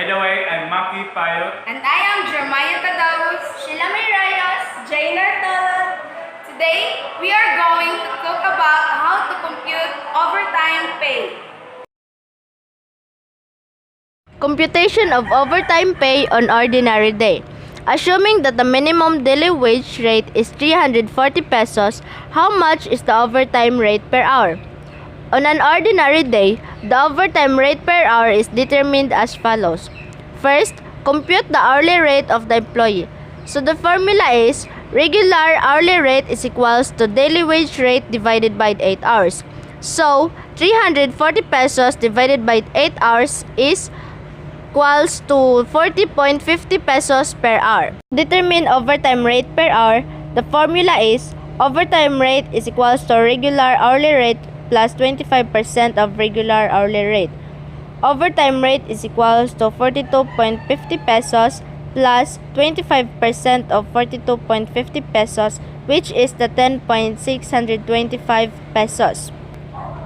By the way, I'm Maki Payo. And I am Jeremiah Cadaus, Sheila May Rayas, Jane Artola. Today, we are going to talk about how to compute overtime pay. Computation of overtime pay on ordinary day. Assuming that the minimum daily wage rate is 340 pesos, how much is the overtime rate per hour? On an ordinary day, the overtime rate per hour is determined as follows. First, compute the hourly rate of the employee. So the formula is regular hourly rate is equals to daily wage rate divided by 8 hours. So 340 pesos divided by 8 hours is equals to 40.50 pesos per hour. Determine overtime rate per hour. The formula is overtime rate is equals to regular hourly rate plus 25% of regular hourly rate. Overtime rate is equals to 42.50 pesos plus 25% of 42.50 pesos, which is the 10.625 pesos,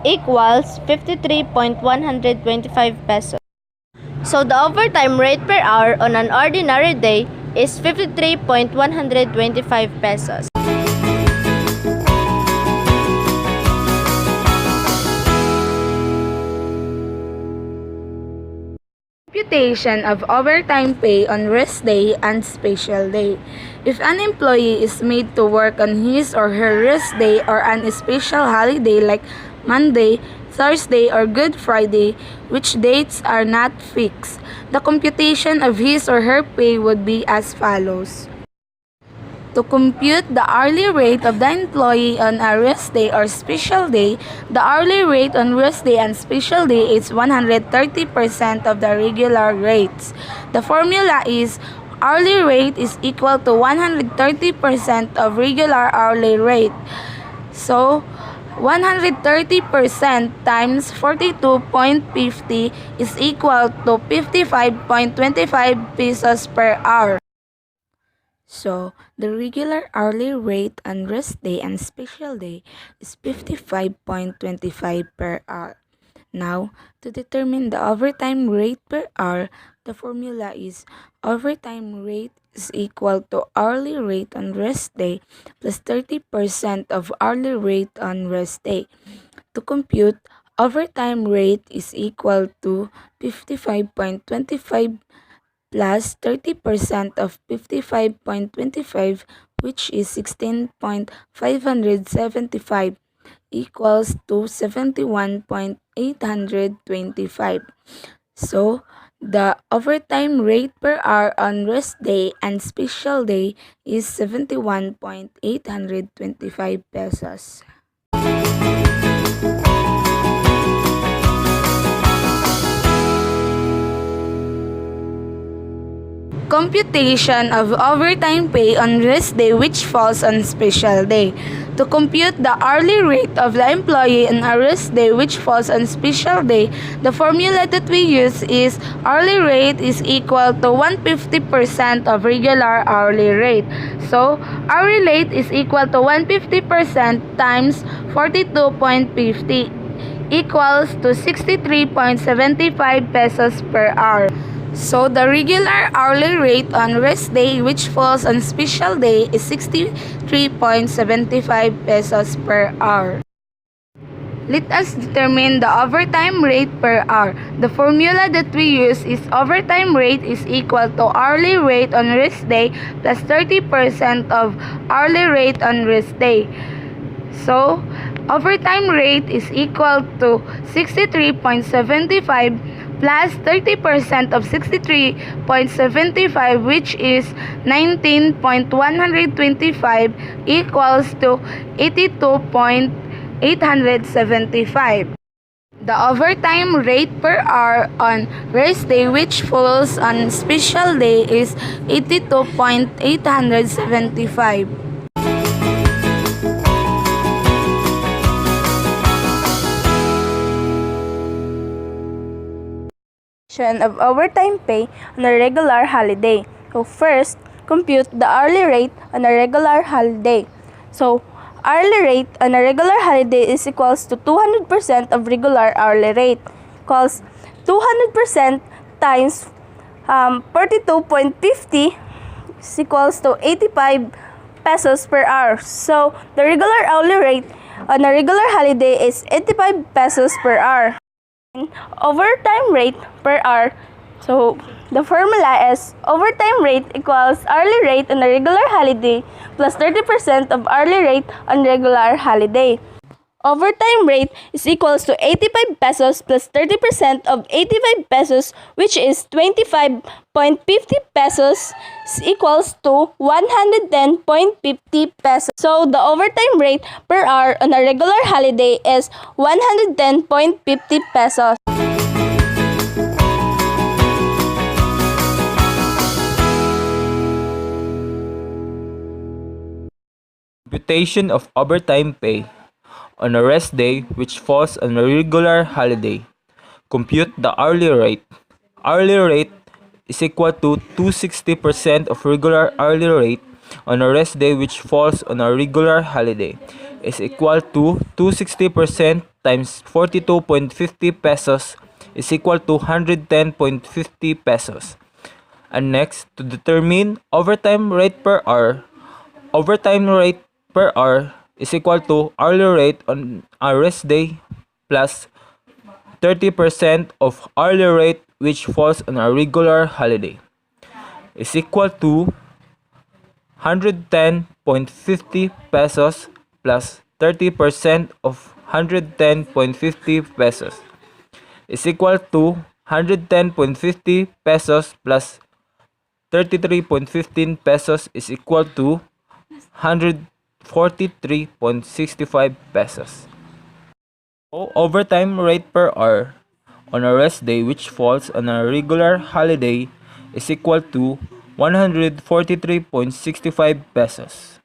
equals 53.125 pesos. So the overtime rate per hour on an ordinary day is 53.125 pesos. Computation of overtime pay on rest day and special day. If an employee is made to work on his or her rest day or on a special holiday like Monday, Thursday, or Good Friday, which dates are not fixed, the computation of his or her pay would be as follows. To compute the hourly rate of the employee on a rest day or special day, the hourly rate on rest day and special day is 130% of the regular rates. The formula is hourly rate is equal to 130% of regular hourly rate. So, 130% times 42.50 is equal to 55.25 pesos per hour. So, the regular hourly rate on rest day and special day is 55.25 per hour. Now, to determine the overtime rate per hour, the formula is overtime rate is equal to hourly rate on rest day plus 30% of hourly rate on rest day. To compute, overtime rate is equal to 55.25 plus 30% of 55.25, which is 16.575, equals to 71.825. So, the overtime rate per hour on rest day and special day is 71.825 pesos. Computation of overtime pay on rest day which falls on special day. To compute the hourly rate of the employee on a rest day which falls on special day, the formula that we use is hourly rate is equal to 150% of regular hourly rate. So, hourly rate is equal to 150% times 42.50 equals to 63.75 pesos per hour. So, the regular hourly rate on rest day which falls on special day is 63.75 pesos per hour. Let us determine the overtime rate per hour. The formula that we use is overtime rate is equal to hourly rate on rest day plus 30% of hourly rate on rest day. So, overtime rate is equal to 63.75 plus 30% of 63.75, which is 19.125, equals to 82.875. The overtime rate per hour on rest day which falls on special day is 82.875. Of overtime pay on a regular holiday. So first, compute the hourly rate on a regular holiday. So hourly rate on a regular holiday is equals to 200% of regular hourly rate, equals 200% times 42.50 is equals to 85 pesos per hour. So, the regular hourly rate on a regular holiday is 85 pesos per hour. Overtime rate per hour. So, the formula is overtime rate equals hourly rate on a regular holiday plus 30% of hourly rate on regular holiday. Overtime rate is equals to 85 pesos plus 30% of 85 pesos, which is 25.50 pesos, is equals to 110.50 pesos. So the overtime rate per hour on a regular holiday is 110.50 pesos. Computation of overtime pay on a rest day which falls on a regular holiday. Compute the hourly rate. Hourly rate is equal to 260% of regular hourly rate on a rest day which falls on a regular holiday is equal to 260% times 42.50 pesos is equal to 110.50 pesos. And next, to determine overtime rate per hour, overtime rate per hour is equal to hourly rate on a rest day plus 30% of hourly rate which falls on a regular holiday is equal to 110.50 pesos plus 30% of 110.50 pesos is equal to 110.50 pesos plus 33.15 pesos is equal to 143.65 pesos. Overtime rate per hour on a rest day which falls on a regular holiday is equal to 143.65 pesos.